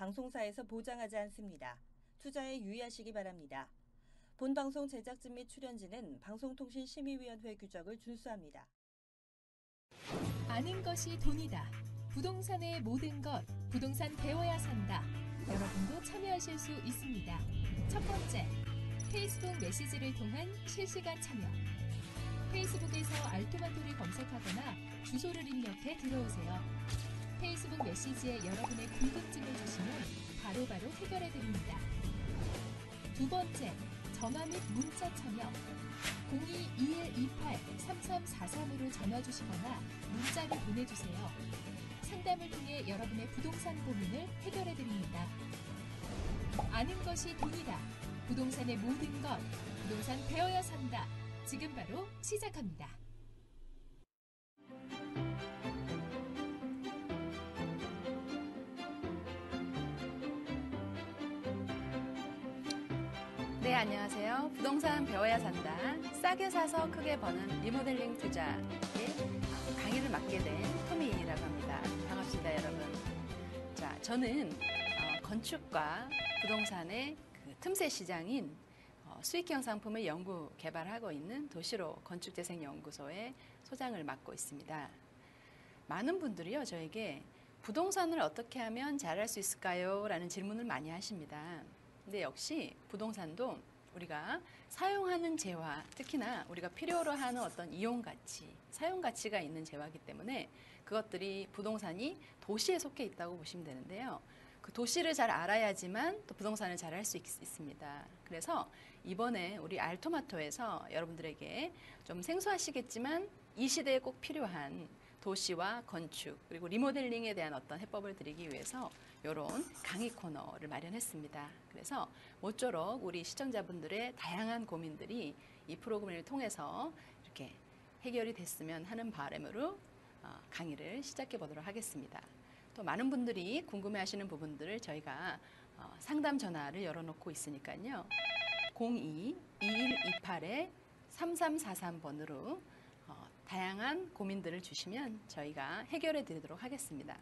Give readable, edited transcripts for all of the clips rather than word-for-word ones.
방송사에서 보장하지 않습니다. 투자에 유의하시기 바랍니다. 본 방송 제작진 및 출연진은 방송통신심의위원회 규정을 준수합니다. 아는 것이 돈이다. 부동산의 모든 것, 부동산 배워야 산다. 여러분도 참여하실 수 있습니다. 첫 번째, 페이스북 메시지를 통한 실시간 참여. 페이스북에서 알토마토를 검색하거나 주소를 입력해 들어오세요. 페이스북 메시지에 여러분의 궁금증을 주시면 바로바로 해결해 드립니다. 두 번째, 전화 및 문자 참여. 02-2128-3343으로 전화 주시거나 문자를 보내주세요. 상담을 통해 여러분의 부동산 고민을 해결해 드립니다. 아는 것이 돈이다. 부동산의 모든 것, 부동산 배워야 산다. 지금 바로 시작합니다. 네, 안녕하세요. 부동산 배워야 산다. 싸게 사서 크게 버는 리모델링 투자의 강의를 맡게 된 토미라고 합니다. 반갑습니다, 여러분. 자, 저는 건축과 부동산의 그 틈새 시장인 수익형 상품을 연구 개발하고 있는 도시로 건축재생연구소의 소장을 맡고 있습니다. 많은 분들이요, 저에게 부동산을 어떻게 하면 잘할 수 있을까요? 라는 질문을 많이 하십니다. 근데 역시 부동산도 우리가 사용하는 재화, 특히나 우리가 필요로 하는 어떤 이용 가치, 사용 가치가 있는 재화이기 때문에 그것들이 부동산이 도시에 속해 있다고 보시면 되는데요. 그 도시를 잘 알아야지만 또 부동산을 잘 할 수 있습니다. 그래서 이번에 우리 알토마토에서 여러분들에게 좀 생소하시겠지만 이 시대에 꼭 필요한 도시와 건축 그리고 리모델링에 대한 어떤 해법을 드리기 위해서 이런 강의 코너를 마련했습니다. 그래서 모쪼록 우리 시청자분들의 다양한 고민들이 이 프로그램을 통해서 이렇게 해결이 됐으면 하는 바람으로 강의를 시작해 보도록 하겠습니다. 또 많은 분들이 궁금해하시는 부분들을 저희가 상담 전화를 열어놓고 있으니까요. 02-2128-3343번으로 다양한 고민들을 주시면 저희가 해결해 드리도록 하겠습니다.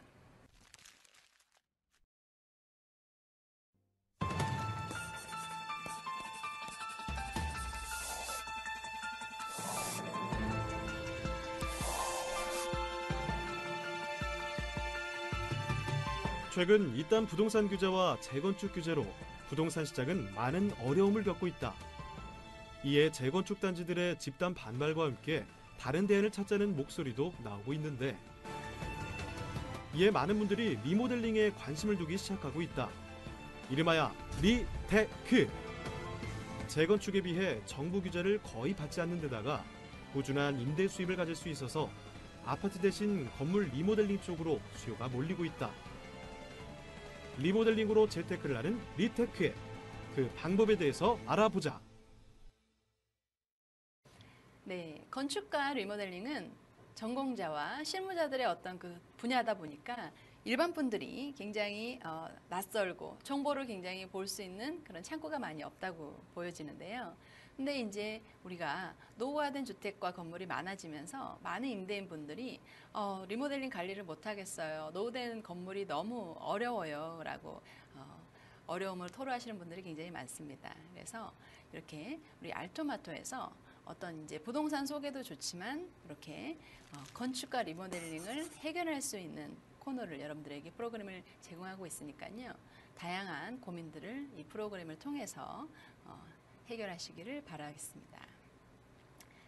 최근 이딴 부동산 규제와 재건축 규제로 부동산 시장은 많은 어려움을 겪고 있다. 이에 재건축 단지들의 집단 반발과 함께 다른 대안을 찾자는 목소리도 나오고 있는데 이에 많은 분들이 리모델링에 관심을 두기 시작하고 있다. 이름하여 리테크! 재건축에 비해 정부 규제를 거의 받지 않는 데다가 꾸준한 임대 수입을 가질 수 있어서 아파트 대신 건물 리모델링 쪽으로 수요가 몰리고 있다. 리모델링으로 재테크를 하는 리테크의 그 방법에 대해서 알아보자. 네, 건축과 리모델링은 전공자와 실무자들의 어떤 그 분야다 보니까 일반 분들이 굉장히 낯설고 정보를 굉장히 볼 수 있는 그런 창구가 많이 없다고 보여지는데요. 근데 이제 우리가 노후화된 주택과 건물이 많아지면서 많은 임대인 분들이 리모델링 관리를 못 하겠어요. 노후된 건물이 너무 어려워요. 라고 어려움을 토로하시는 분들이 굉장히 많습니다. 그래서 이렇게 우리 알토마토에서 어떤 이제 부동산 소개도 좋지만 이렇게 건축과 리모델링을 해결할 수 있는 코너를 여러분들에게 프로그램을 제공하고 있으니까요. 다양한 고민들을 이 프로그램을 통해서 해결하시기를 바라겠습니다.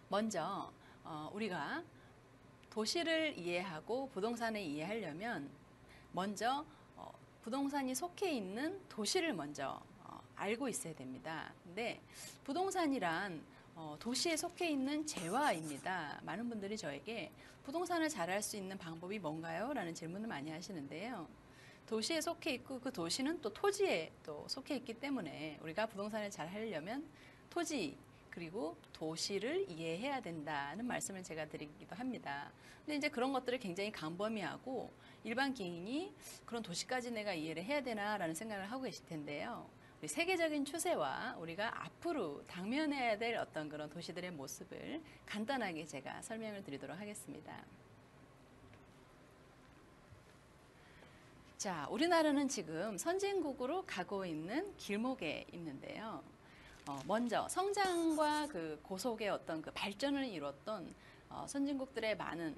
먼저 우리가 도시를 이해하고 부동산을 이해하려면 먼저 부동산이 속해 있는 도시를 먼저 알고 있어야 됩니다. 근데 부동산이란 도시에 속해 있는 재화입니다. 많은 분들이 저에게 부동산을 잘할 수 있는 방법이 뭔가요? 라는 질문을 많이 하시는데요. 도시에 속해 있고 그 도시는 또 토지에 또 속해 있기 때문에 우리가 부동산을 잘 하려면 토지 그리고 도시를 이해해야 된다는 말씀을 제가 드리기도 합니다. 근데 이제 그런 것들을 굉장히 광범위하고 일반 개인이 그런 도시까지 내가 이해를 해야 되나라는 생각을 하고 계실 텐데요. 우리 세계적인 추세와 우리가 앞으로 당면해야 될 어떤 그런 도시들의 모습을 간단하게 제가 설명을 드리도록 하겠습니다. 자, 우리나라는 지금 선진국으로 가고 있는 길목에 있는데요. 먼저 성장과 그 고속의 어떤 그 발전을 이뤘던 선진국들의 많은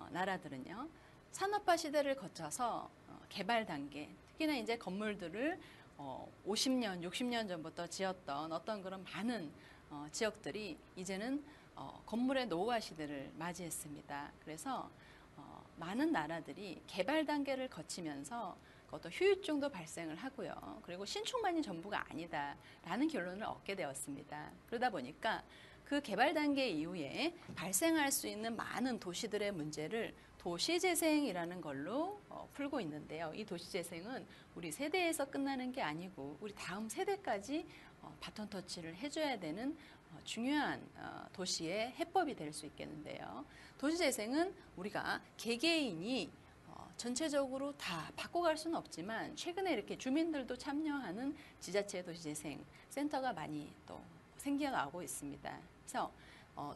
나라들은요, 산업화 시대를 거쳐서 개발 단계, 특히나 이제 건물들을 50년, 60년 전부터 지었던 어떤 그런 많은 지역들이 이제는 건물의 노후화 시대를 맞이했습니다. 그래서 많은 나라들이 개발 단계를 거치면서 그것도 휴유증도 발생을 하고요. 그리고 신축만이 전부가 아니다라는 결론을 얻게 되었습니다. 그러다 보니까 그 개발 단계 이후에 발생할 수 있는 많은 도시들의 문제를 도시재생이라는 걸로 풀고 있는데요. 이 도시재생은 우리 세대에서 끝나는 게 아니고 우리 다음 세대까지 바톤 터치를 해줘야 되는 중요한 도시의 해법이 될 수 있겠는데요. 도시재생은 우리가 개개인이 전체적으로 다 바꿔갈 수는 없지만 최근에 이렇게 주민들도 참여하는 지자체 도시재생 센터가 많이 또 생겨나고 있습니다. 그래서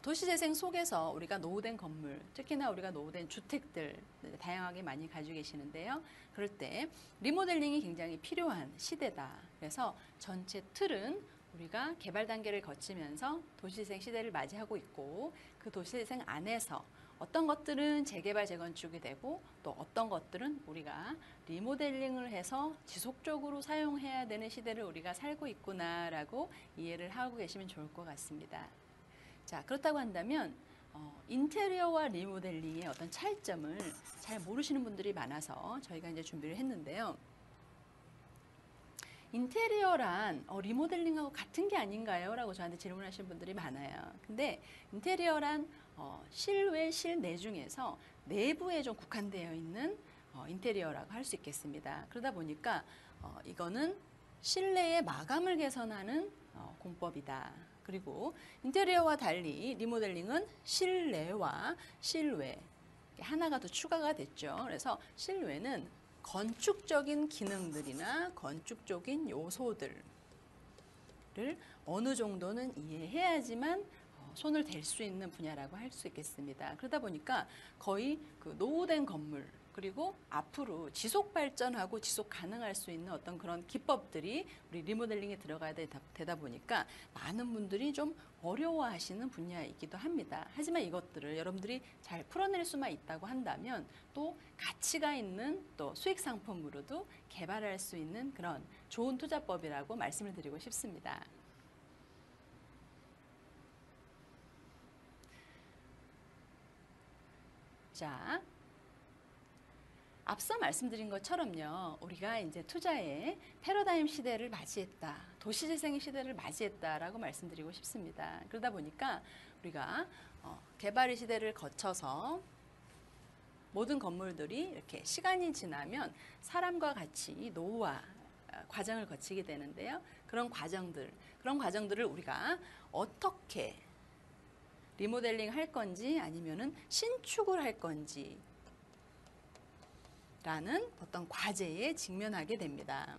도시재생 속에서 우리가 노후된 건물, 특히나 우리가 노후된 주택들 다양하게 많이 가지고 계시는데요. 그럴 때 리모델링이 굉장히 필요한 시대다. 그래서 전체 틀은 우리가 개발 단계를 거치면서 도시재생 시대를 맞이하고 있고 그 도시재생 안에서 어떤 것들은 재개발, 재건축이 되고 또 어떤 것들은 우리가 리모델링을 해서 지속적으로 사용해야 되는 시대를 우리가 살고 있구나라고 이해를 하고 계시면 좋을 것 같습니다. 자, 그렇다고 한다면 인테리어와 리모델링의 어떤 차이점을 잘 모르시는 분들이 많아서 저희가 이제 준비를 했는데요. 인테리어란 리모델링하고 같은 게 아닌가요? 라고 저한테 질문하시는 분들이 많아요. 근데 인테리어란 실외, 실내 중에서 내부에 좀 국한되어 있는 인테리어라고 할 수 있겠습니다. 그러다 보니까 이거는 실내의 마감을 개선하는 공법이다. 그리고 인테리어와 달리 리모델링은 실내와 실외 하나가 더 추가가 됐죠. 그래서 실외는 건축적인 기능들이나 건축적인 요소들을 어느 정도는 이해해야지만 손을 댈 수 있는 분야라고 할 수 있겠습니다. 그러다 보니까 거의 그 노후된 건물 그리고 앞으로 지속 발전하고 지속 가능할 수 있는 어떤 그런 기법들이 우리 리모델링에 들어가야 되다 보니까 많은 분들이 좀 어려워하시는 분야이기도 합니다. 하지만 이것들을 여러분들이 잘 풀어낼 수만 있다고 한다면 또 가치가 있는 또 수익 상품으로도 개발할 수 있는 그런 좋은 투자법이라고 말씀을 드리고 싶습니다. 자, 앞서 말씀드린 것처럼요, 우리가 이제 투자의 패러다임 시대를 맞이했다, 도시재생의 시대를 맞이했다라고 말씀드리고 싶습니다. 그러다 보니까 우리가 개발의 시대를 거쳐서 모든 건물들이 이렇게 시간이 지나면 사람과 같이 노후화 과정을 거치게 되는데요. 그런 과정들을 우리가 어떻게 리모델링 할 건지 아니면은 신축을 할 건지 라는 어떤 과제에 직면하게 됩니다.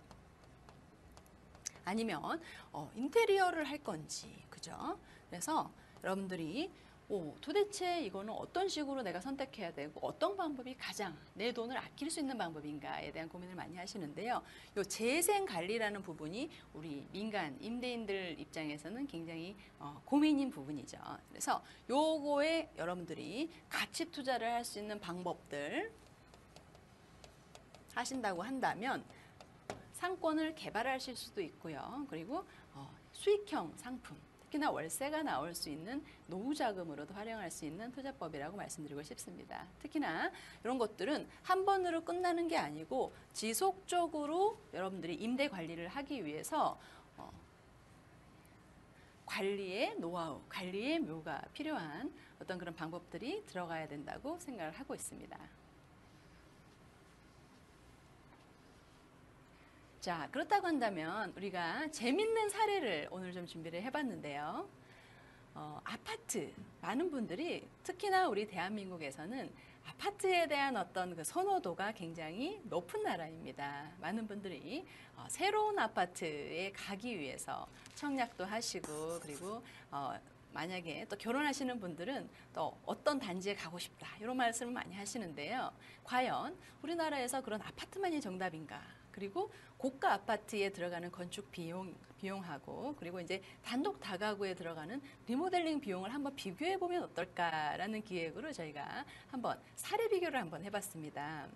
아니면 인테리어를 할 건지, 그죠? 그래서 여러분들이 도대체 이거는 어떤 식으로 내가 선택해야 되고 어떤 방법이 가장 내 돈을 아낄 수 있는 방법인가에 대한 고민을 많이 하시는데요. 요 재생 관리라는 부분이 우리 민간 임대인들 입장에서는 굉장히 고민인 부분이죠. 그래서 요거에 여러분들이 가치 투자를 할 수 있는 방법들 하신다고 한다면 상권을 개발하실 수도 있고요. 그리고 수익형 상품, 특히나 월세가 나올 수 있는 노후 자금으로도 활용할 수 있는 투자법이라고 말씀드리고 싶습니다. 특히나 이런 것들은 한 번으로 끝나는 게 아니고 지속적으로 여러분들이 임대 관리를 하기 위해서 관리의 노하우, 관리의 묘가 필요한 어떤 그런 방법들이 들어가야 된다고 생각을 하고 있습니다. 자, 그렇다고 한다면 우리가 재밌는 사례를 오늘 좀 준비를 해봤는데요. 아파트, 많은 분들이 특히나 우리 대한민국에서는 아파트에 대한 어떤 그 선호도가 굉장히 높은 나라입니다. 많은 분들이 새로운 아파트에 가기 위해서 청약도 하시고 그리고 만약에 또 결혼하시는 분들은 또 어떤 단지에 가고 싶다 이런 말씀을 많이 하시는데요. 과연 우리나라에서 그런 아파트만이 정답인가? 그리고 고가 아파트에 들어가는 건축 비용하고 그리고 이제 단독 다가구에 들어가는 리모델링 비용을 한번 비교해 보면 어떨까라는 기획으로 저희가 한번 사례 비교를 한번 해봤습니다.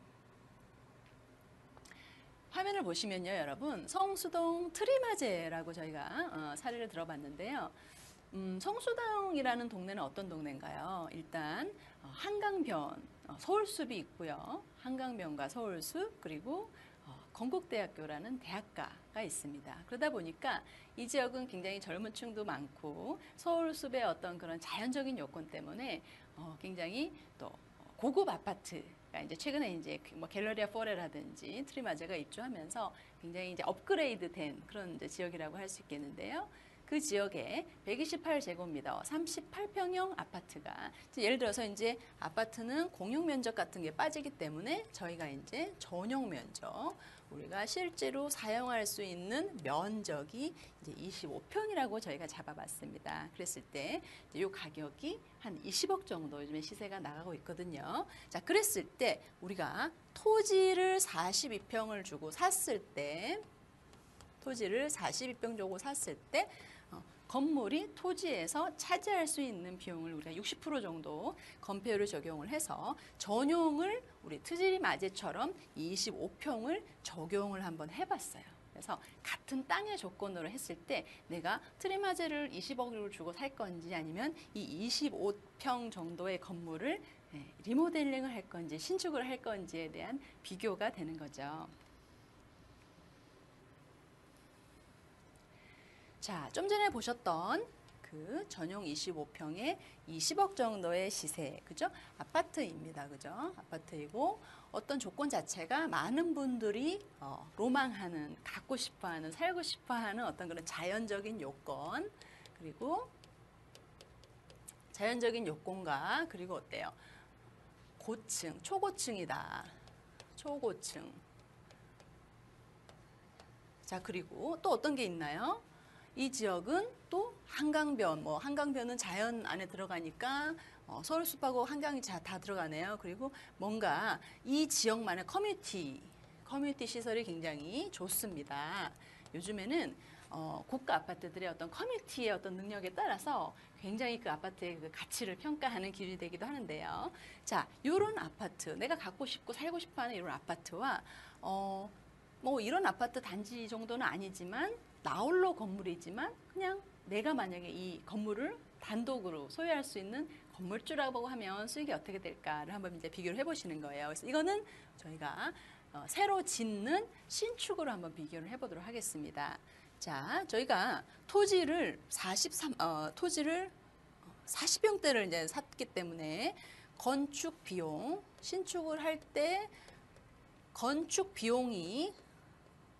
화면을 보시면요, 여러분, 성수동 트리마제라고 저희가 사례를 들어봤는데요. 성수동이라는 동네는 어떤 동네인가요? 일단 한강변, 서울숲이 있고요. 한강변과 서울숲 그리고 건국대학교라는 대학가가 있습니다. 그러다 보니까 이 지역은 굉장히 젊은 층도 많고 서울숲의 어떤 그런 자연적인 요건 때문에 굉장히 또 고급 아파트가 이제 최근에 이제 뭐 갤러리아 포레라든지 트리마제가 입주하면서 굉장히 이제 업그레이드된 그런 이제 지역이라고 할 수 있겠는데요. 그 지역에 128제곱미터 38평형 아파트가 예를 들어서 이제 아파트는 공용 면적 같은 게 빠지기 때문에 저희가 이제 전용 면적 우리가 실제로 사용할 수 있는 면적이 이제 25평이라고 저희가 잡아봤습니다. 그랬을 때 이 가격이 한 20억 정도 요즘에 시세가 나가고 있거든요. 자, 그랬을 때 우리가 토지를 42평을 주고 샀을 때 토지를 42평 주고 샀을 때 건물이 토지에서 차지할 수 있는 비용을 우리가 60% 정도 건폐율을 적용을 해서 전용을 우리 트리마제처럼 25평을 적용을 한번 해봤어요. 그래서 같은 땅의 조건으로 했을 때 내가 트리마제를 20억을 주고 살 건지 아니면 이 25평 정도의 건물을 리모델링을 할 건지 신축을 할 건지에 대한 비교가 되는 거죠. 자, 좀 전에 보셨던 그 전용 25평에 20억 정도의 시세, 그죠? 아파트입니다, 그죠? 아파트이고 어떤 조건 자체가 많은 분들이 로망하는, 갖고 싶어하는, 살고 싶어하는 어떤 그런 자연적인 요건 그리고 자연적인 요건과 그리고 어때요? 고층, 초고층이다. 초고층. 자, 그리고 또 어떤 게 있나요? 이 지역은 또 한강변, 뭐 한강변은 자연 안에 들어가니까 서울숲하고 한강이 다 들어가네요. 그리고 뭔가 이 지역만의 커뮤니티 시설이 굉장히 좋습니다. 요즘에는 고가 아파트들의 어떤 커뮤니티의 어떤 능력에 따라서 굉장히 그 아파트의 그 가치를 평가하는 기준이 되기도 하는데요. 자, 이런 아파트, 내가 갖고 싶고 살고 싶어하는 이런 아파트와 뭐 이런 아파트 단지 정도는 아니지만 나홀로 건물이지만 그냥 내가 만약에 이 건물을 단독으로 소유할 수 있는 건물주라고 하면 수익이 어떻게 될까를 한번 이제 비교를 해보시는 거예요. 그래서 이거는 저희가 새로 짓는 신축으로 한번 비교를 해보도록 하겠습니다. 자, 저희가 토지를 40평대를 이제 샀기 때문에 건축 비용, 신축을 할 때 건축 비용이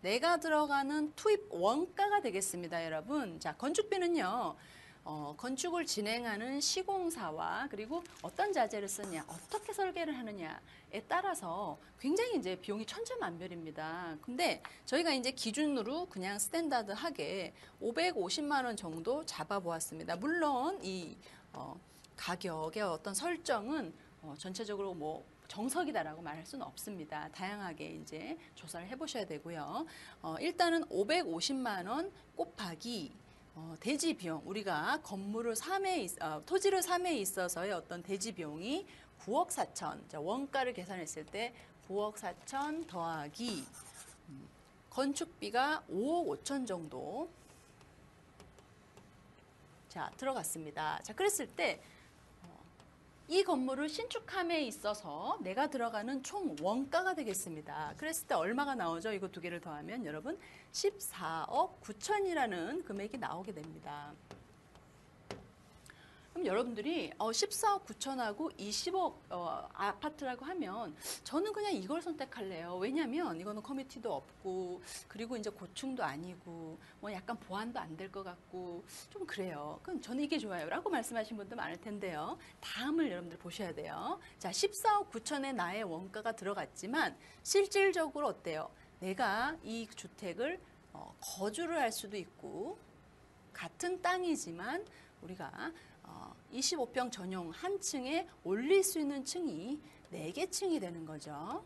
내가 들어가는 투입 원가가 되겠습니다, 여러분. 자, 건축비는요, 건축을 진행하는 시공사와 그리고 어떤 자재를 쓰냐, 어떻게 설계를 하느냐에 따라서 굉장히 이제 비용이 천차만별입니다. 근데 저희가 이제 기준으로 그냥 스탠다드하게 550만 원 정도 잡아보았습니다. 물론 이 가격의 어떤 설정은 전체적으로 뭐 정석이다라고 말할 수는 없습니다. 다양하게 이제 조사를 해보셔야 되고요. 일단은 550만 원 곱하기 대지 비용, 우리가 건물을 토지를 삼에 있어서의 어떤 대지 비용이 9억 4천, 자, 원가를 계산했을 때 9억 4천 더하기 건축비가 5억 5천 정도 자 들어갔습니다. 자, 그랬을 때 이 건물을 신축함에 있어서 내가 들어가는 총 원가가 되겠습니다. 그랬을 때 얼마가 나오죠? 이거 두 개를 더하면 여러분 14억 9천이라는 금액이 나오게 됩니다. 그럼 여러분들이 14억 9천하고 20억 아파트라고 하면 저는 그냥 이걸 선택할래요. 왜냐하면 이거는 커뮤니티도 없고 그리고 이제 고층도 아니고 뭐 약간 보안도 안 될 것 같고 좀 그래요. 그럼 저는 이게 좋아요 라고 말씀하신 분도 많을 텐데요. 다음을 여러분들 보셔야 돼요. 자, 14억 9천에 나의 원가가 들어갔지만 실질적으로 어때요? 내가 이 주택을 거주를 할 수도 있고 같은 땅이지만 우리가 25평 전용 한 층에 올릴 수 있는 층이 4개 층이 되는 거죠.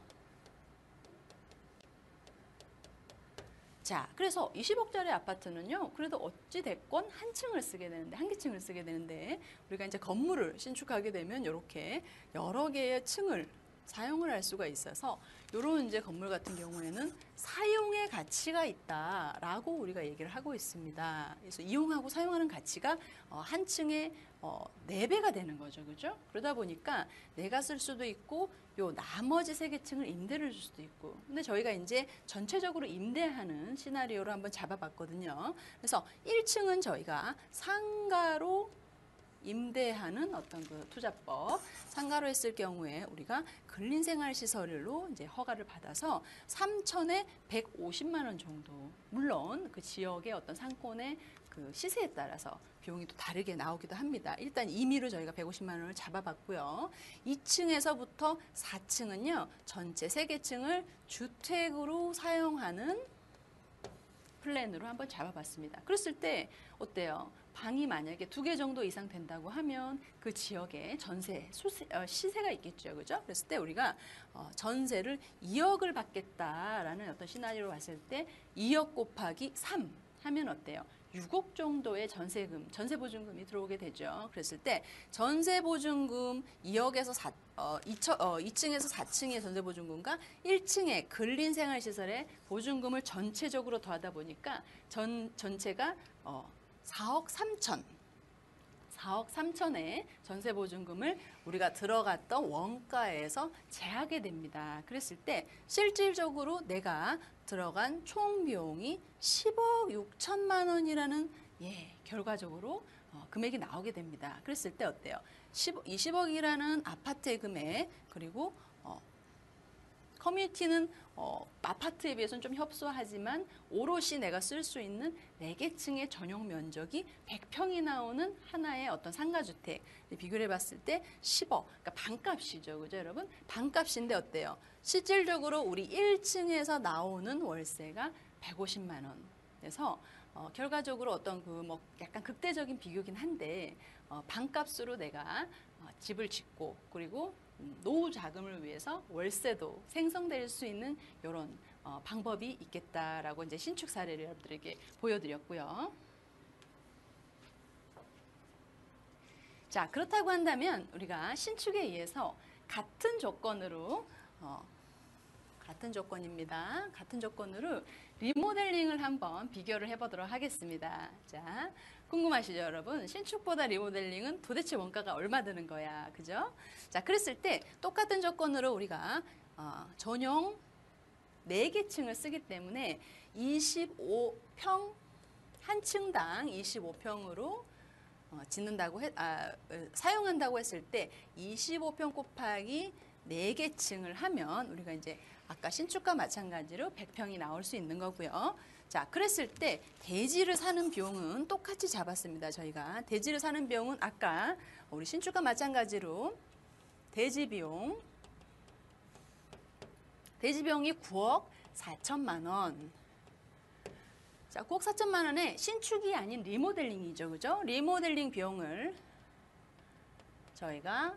자, 그래서 20억짜리 아파트는요, 그래도 어찌됐건 한 층을 쓰게 되는데, 한 개 층을 쓰게 되는데, 우리가 이제 건물을 신축하게 되면 이렇게 여러 개의 층을 사용을 할 수가 있어서, 이런 이제 건물 같은 경우에는 사용의 가치가 있다라고 우리가 얘기를 하고 있습니다. 그래서 이용하고 사용하는 가치가 한 층에 4배가 되는 거죠. 그죠? 그러다 보니까 내가 쓸 수도 있고, 요 나머지 3개 층을 임대를 줄 수도 있고. 근데 저희가 이제 전체적으로 임대하는 시나리오로 한번 잡아봤거든요. 그래서 1층은 저희가 상가로 임대하는 어떤 그 투자법, 상가로 했을 경우에 우리가 근린생활시설로 이제 허가를 받아서 3천에 150만 원 정도. 물론 그 지역의 어떤 상권의 그 시세에 따라서 비용이 또 다르게 나오기도 합니다. 일단 임의로 저희가 150만 원을 잡아봤고요. 2층에서부터 4층은요, 전체 3개 층을 주택으로 사용하는 플랜으로 한번 잡아봤습니다. 그랬을 때 어때요? 방이 만약에 2개 정도 이상 된다고 하면 그 지역에 전세, 시세가 있겠죠. 그죠? 그랬을 때 우리가 전세를 2억을 받겠다라는 어떤 시나리오로 봤을 때 2억 곱하기 3 하면 어때요? 6억 정도의 전세금, 전세보증금이 들어오게 되죠. 그랬을 때 전세보증금 2억에서 2층에서 4층의 전세보증금과 1층의 근린생활시설의 보증금을 전체적으로 더하다 보니까 전체가 4억 3천의 전세보증금을 우리가 들어갔던 원가에서 제하게 됩니다. 그랬을 때 실질적으로 내가 들어간 총 비용이 10억 6천만 원이라는 결과적으로 금액이 나오게 됩니다. 그랬을 때 어때요? 20억이라는 아파트의 금액, 그리고 커뮤니티는 아파트에 비해서는 좀 협소하지만 오롯이 내가 쓸 수 있는 4개 층의 전용 면적이 100평이 나오는 하나의 어떤 상가주택 비교를 해봤을 때 10억, 그러니까 반값이죠. 그죠, 여러분? 반값인데 어때요? 실질적으로 우리 1층에서 나오는 월세가 150만 원. 그래서 결과적으로 어떤 그 뭐 약간 극대적인 비교긴 한데 반값으로 내가 집을 짓고 그리고 노후 자금을 위해서 월세도 생성될 수 있는 이런 방법이 있겠다라고 이제 신축 사례를 여러분들에게 보여드렸고요. 자, 그렇다고 한다면 우리가 신축에 의해서 같은 조건으로 같은 조건입니다. 같은 조건으로 리모델링을 한번 비교를 해보도록 하겠습니다. 자, 궁금하시죠, 여러분? 신축보다 리모델링은 도대체 원가가 얼마 드는 거야, 그죠? 자, 그랬을 때 똑같은 조건으로 우리가 전용 4개 층을 쓰기 때문에 25평 한 층당 25평으로 사용한다고 했을 때 25평 곱하기 4개 층을 하면 우리가 이제 아까 신축과 마찬가지로 100평이 나올 수 있는 거고요. 자, 그랬을 때 대지를 사는 비용은 똑같이 잡았습니다. 저희가 대지를 사는 비용은 아까 우리 신축과 마찬가지로 대지 비용이 9억 4천만 원. 자, 9억 4천만 원에 신축이 아닌 리모델링이죠. 그죠? 리모델링 비용을 저희가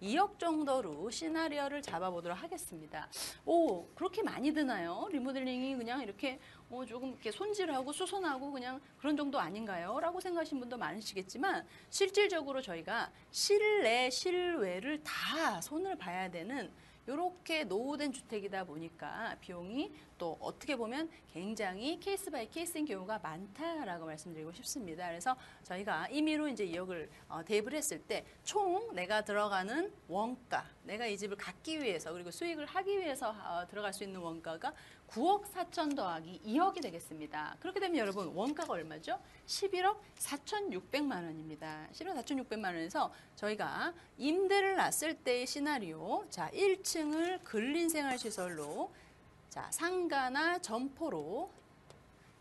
2억 정도로 시나리오를 잡아보도록 하겠습니다. 오, 그렇게 많이 드나요? 리모델링이 그냥 이렇게 조금 이렇게 손질하고 수선하고 그냥 그런 정도 아닌가요? 라고 생각하시는 분도 많으시겠지만 실질적으로 저희가 실내, 실외를 다 손을 봐야 되는 이렇게 노후된 주택이다 보니까 비용이 또 어떻게 보면 굉장히 케이스 바이 케이스인 경우가 많다라고 말씀드리고 싶습니다. 그래서 저희가 임의로 이제 2억을 대입을 했을 때 총 내가 들어가는 원가, 내가 이 집을 갖기 위해서 그리고 수익을 하기 위해서 들어갈 수 있는 원가가 9억 4천 더하기 2억이 되겠습니다. 그렇게 되면 여러분 원가가 얼마죠? 11억 4,600만 원입니다. 11억 4,600만 원에서 저희가 임대를 놨을 때의 시나리오, 자 1층을 근린생활시설로 자 상가나 점포로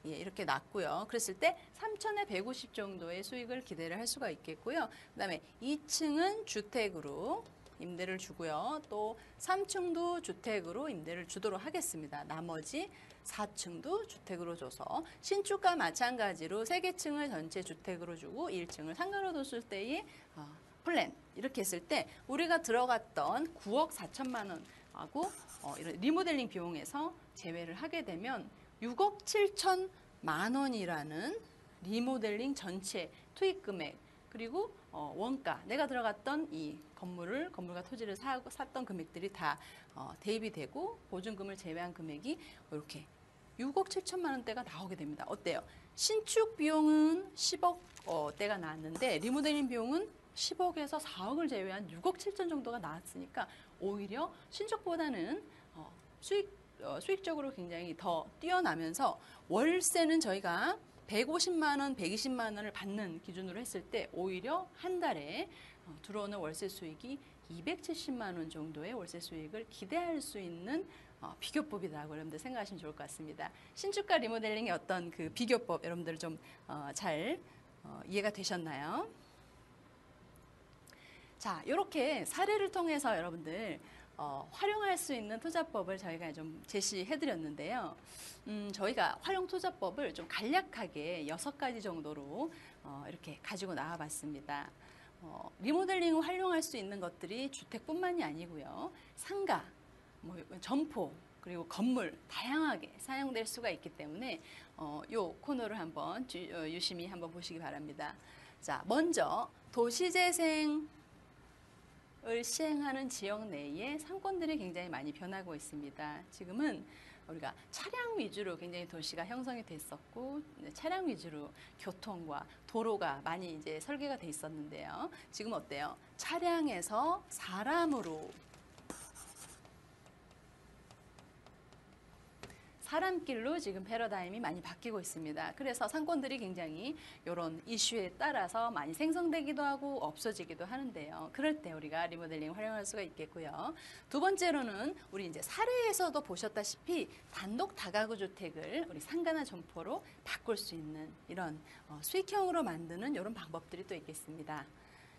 이렇게 놨고요. 그랬을 때 3천에 150 정도의 수익을 기대를 할 수가 있겠고요. 그 다음에 2층은 주택으로 임대를 주고요. 또 3층도 주택으로 임대를 주도록 하겠습니다. 나머지 4층도 주택으로 줘서 신축과 마찬가지로 3개층을 전체 주택으로 주고 1층을 상가로 뒀을 때의 플랜 이렇게 했을 때 우리가 들어갔던 9억 4천만 원하고 이런 리모델링 비용에서 제외를 하게 되면 6억 7천만 원이라는 리모델링 전체 투입 금액 그리고 원가 내가 들어갔던 이 건물과 토지를 샀던 금액들이 다 대입이 되고 보증금을 제외한 금액이 이렇게 6억 7천만 원대가 나오게 됩니다. 어때요? 신축 비용은 10억 대가 나왔는데 리모델링 비용은 10억에서 4억을 제외한 6억 7천 정도가 나왔으니까 오히려 신축보다는 수익적으로 굉장히 더 뛰어나면서 월세는 저희가 150만 원, 120만 원을 받는 기준으로 했을 때 오히려 한 달에 들어오는 월세 수익이 270만 원 정도의 월세 수익을 기대할 수 있는 비교법이라고 여러분들 생각하시면 좋을 것 같습니다. 신축과 리모델링의 어떤 그 비교법 여러분들 좀 잘 이해가 되셨나요? 자, 이렇게 사례를 통해서 여러분들 활용할 수 있는 투자법을 저희가 좀 제시해드렸는데요. 저희가 활용 투자법을 좀 간략하게 6가지 정도로 이렇게 가지고 나와봤습니다. 리모델링을 활용할 수 있는 것들이 주택뿐만이 아니고요. 상가, 점포, 그리고 건물 다양하게 사용될 수가 있기 때문에 이 코너를 한번 유심히 한번 보시기 바랍니다. 자, 먼저 도시재생을 시행하는 지역 내에 상권들이 굉장히 많이 변하고 있습니다. 지금은 우리가 차량 위주로 굉장히 도시가 형성이 됐었고 차량 위주로 교통과 도로가 많이 이제 설계가 돼 있었는데요. 지금 어때요? 차량에서 사람으로 사람길로 지금 패러다임이 많이 바뀌고 있습니다. 그래서 상권들이 굉장히 이런 이슈에 따라서 많이 생성되기도 하고 없어지기도 하는데요. 그럴 때 우리가 리모델링 활용할 수가 있겠고요. 두 번째로는 우리 이제 사례에서도 보셨다시피 단독 다가구 주택을 우리 상가나 점포로 바꿀 수 있는 이런 수익형으로 만드는 이런 방법들이 또 있겠습니다.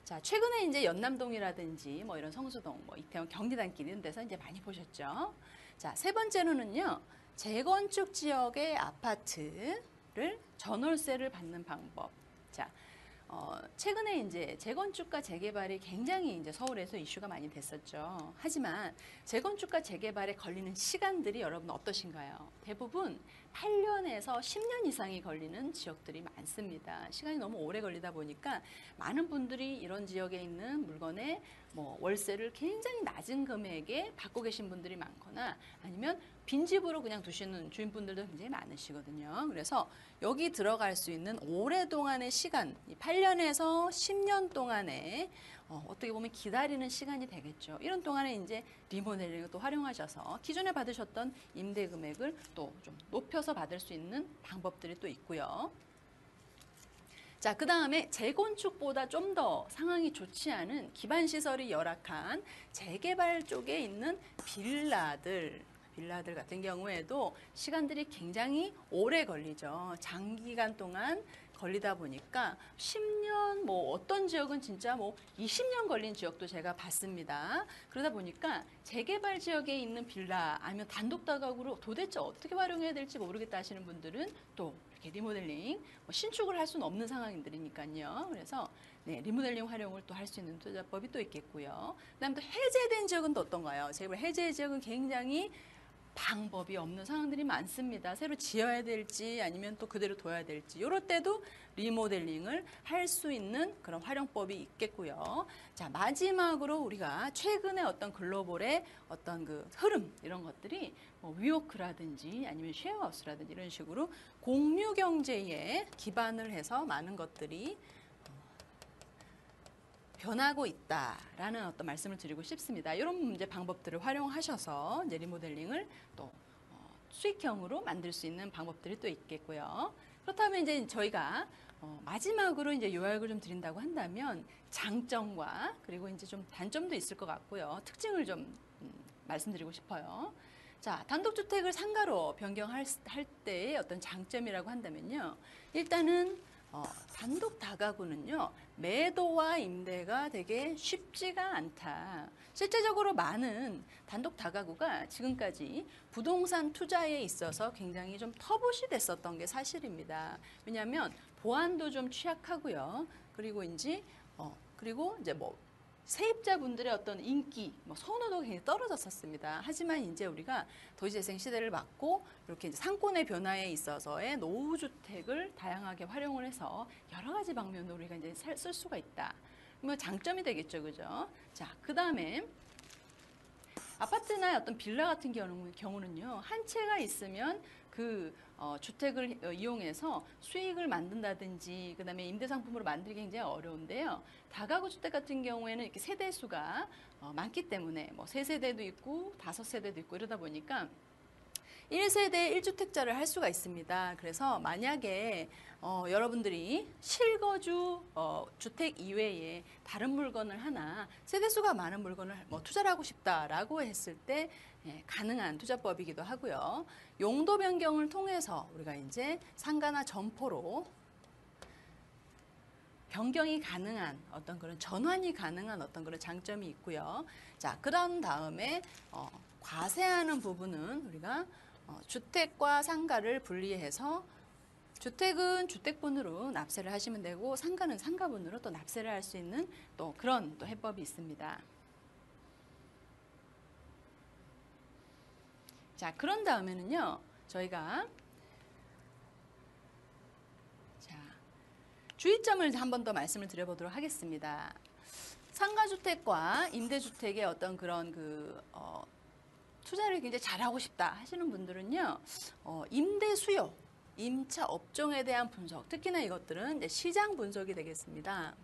자, 최근에 이제 연남동이라든지 이런 성수동, 이태원 경리단길 이런 데서 이제 많이 보셨죠. 자, 세 번째로는요. 재건축 지역의 아파트를 전월세를 받는 방법. 자, 최근에 이제 재건축과 재개발이 굉장히 이제 서울에서 이슈가 많이 됐었죠. 하지만 재건축과 재개발에 걸리는 시간들이 여러분 어떠신가요? 대부분 8년에서 10년 이상이 걸리는 지역들이 많습니다. 시간이 너무 오래 걸리다 보니까 많은 분들이 이런 지역에 있는 물건의 월세를 굉장히 낮은 금액에 받고 계신 분들이 많거나 아니면 빈집으로 그냥 두시는 주인분들도 굉장히 많으시거든요. 그래서 여기 들어갈 수 있는 오랫동안의 시간, 8년에서 10년 동안에 어떻게 보면 기다리는 시간이 되겠죠. 이런 동안에 이제 리모델링을 또 활용하셔서 기존에 받으셨던 임대 금액을 또 좀 높여서 받을 수 있는 방법들이 또 있고요. 자, 그 다음에 재건축보다 좀 더 상황이 좋지 않은 기반시설이 열악한 재개발 쪽에 있는 빌라들 같은 경우에도 시간들이 굉장히 오래 걸리죠. 장기간 동안 걸리다 보니까 10년, 어떤 지역은 진짜 20년 걸린 지역도 제가 봤습니다. 그러다 보니까 재개발 지역에 있는 빌라 아니면 단독 다가구로 도대체 어떻게 활용해야 될지 모르겠다 하시는 분들은 또 이렇게 리모델링, 신축을 할 수는 없는 상황들이니까요. 그래서 리모델링 활용을 또 할 수 있는 투자법이 또 있겠고요. 그다음에 또 해제된 지역은 또 어떤가요? 재개발 해제 지역은 굉장히 방법이 없는 상황들이 많습니다. 새로 지어야 될지 아니면 또 그대로 둬야 될지 이럴 때도 리모델링을 할 수 있는 그런 활용법이 있겠고요. 자, 마지막으로 우리가 최근에 어떤 글로벌의 어떤 그 흐름 이런 것들이 위워크라든지 아니면 쉐어하우스라든지 이런 식으로 공유 경제에 기반을 해서 많은 것들이 변하고 있다라는 어떤 말씀을 드리고 싶습니다. 이런 이제 방법들을 활용하셔서 이제 리모델링을 또 수익형으로 만들 수 있는 방법들이 또 있겠고요. 그렇다면 이제 저희가 마지막으로 이제 요약을 좀 드린다고 한다면 장점과 그리고 이제 좀 단점도 있을 것 같고요. 특징을 좀 말씀드리고 싶어요. 자, 단독주택을 상가로 변경할 때의 어떤 장점이라고 한다면요. 일단은 단독 다가구는요, 매도와 임대가 되게 쉽지가 않다. 실제적으로 많은 단독 다가구가 지금까지 부동산 투자에 있어서 굉장히 좀 터부시 됐었던 게 사실입니다. 왜냐하면 보안도 좀 취약하고요. 그리고 이제 뭐 세입자분들의 어떤 인기, 선호도가 굉장히 떨어졌었습니다. 하지만 이제 우리가 도시재생 시대를 맞고 이렇게 이제 상권의 변화에 있어서의 노후주택을 다양하게 활용을 해서 여러 가지 방면으로 우리가 이제 쓸 수가 있다. 뭐 장점이 되겠죠, 그죠? 자, 그 다음에 아파트나 어떤 빌라 같은 경우는요, 한 채가 있으면 그 주택을 이용해서 수익을 만든다든지 그다음에 임대 상품으로 만들기 굉장히 어려운데요. 다가구 주택 같은 경우에는 이렇게 세대 수가 많기 때문에 뭐 3세대도 있고 5세대도 있고 이러다 보니까 1세대 1주택자를 할 수가 있습니다. 그래서 만약에 여러분들이 실거주 주택 이외에 다른 물건을 하나 세대수가 많은 물건을 투자를 하고 싶다라고 했을 때 가능한 투자법이기도 하고요. 용도 변경을 통해서 우리가 이제 상가나 점포로 변경이 가능한 어떤 그런 전환이 가능한 어떤 그런 장점이 있고요. 자, 그런 다음에 과세하는 부분은 우리가 주택과 상가를 분리해서 주택은 주택분으로 납세를 하시면 되고 상가는 상가분으로 또 납세를 할 수 있는 또 그런 또 해법이 있습니다. 자, 그런 다음에는요, 저희가 주의점을 한 번 더 말씀을 드려보도록 하겠습니다. 상가주택과 임대주택의 어떤 그런 투자를 굉장히 잘하고 싶다 하시는 분들은요, 임대 수요, 임차 업종에 대한 분석, 특히나 이것들은 이제 시장 분석이 되겠습니다.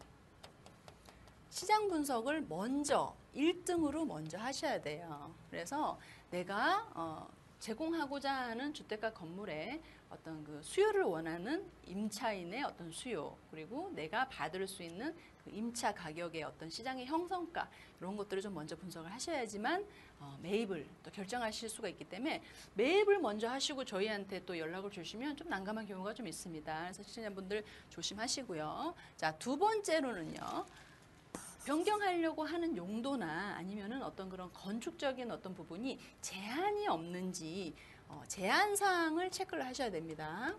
시장 분석을 먼저 1등으로 먼저 하셔야 돼요. 그래서 내가 제공하고자 하는 주택가 건물의 어떤 그 수요를 원하는 임차인의 어떤 수요, 그리고 내가 받을 수 있는 그 임차 가격의 어떤 시장의 형성가, 이런 것들을 좀 먼저 분석을 하셔야지만 매입을 또 결정하실 수가 있기 때문에 매입을 먼저 하시고 저희한테 또 연락을 주시면 좀 난감한 경우가 좀 있습니다. 그래서 시청자분들 조심하시고요. 자, 두 번째로는요, 변경하려고 하는 용도나 아니면은 어떤 그런 건축적인 어떤 부분이 제한이 없는지 제한 사항을 체크를 하셔야 됩니다.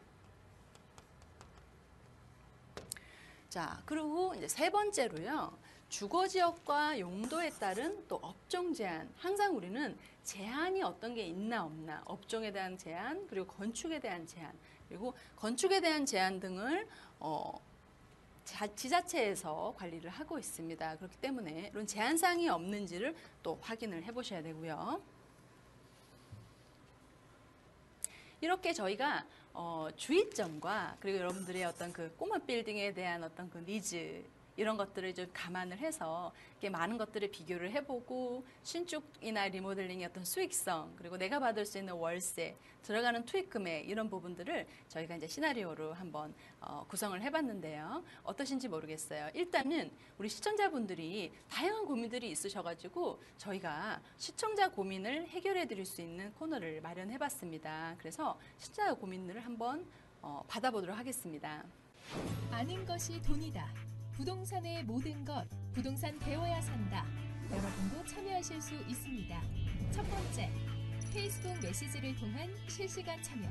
자, 그리고 이제 세 번째로요, 주거 지역과 용도에 따른 또 업종 제한. 항상 우리는 제한이 어떤 게 있나 없나, 업종에 대한 제한, 그리고 건축에 대한 제한, 그리고 건축에 대한 제한 등을 지자체에서 관리를 하고 있습니다. 그렇기 때문에 이런 제한사항이 없는지를 또 확인을 해보셔야 되고요. 이렇게 저희가 주의점과 그리고 여러분들의 어떤 그 꼬마 빌딩에 대한 어떤 그 니즈, 이런 것들을 좀 감안을 해서 이렇게 많은 것들을 비교를 해보고 신축이나 리모델링의 어떤 수익성, 그리고 내가 받을 수 있는 월세, 들어가는 투입 금액, 이런 부분들을 저희가 이제 시나리오로 한번 구성을 해봤는데요. 어떠신지 모르겠어요. 일단은 우리 시청자분들이 다양한 고민들이 있으셔가지고 저희가 시청자 고민을 해결해 드릴 수 있는 코너를 마련해봤습니다. 그래서 시청자 고민들을 한번 받아보도록 하겠습니다. 아는 것이 돈이다. 부동산의 모든 것, 부동산 배워야 산다. 여러분도 참여하실 수 있습니다. 첫 번째, 페이스북 메시지를 통한 실시간 참여.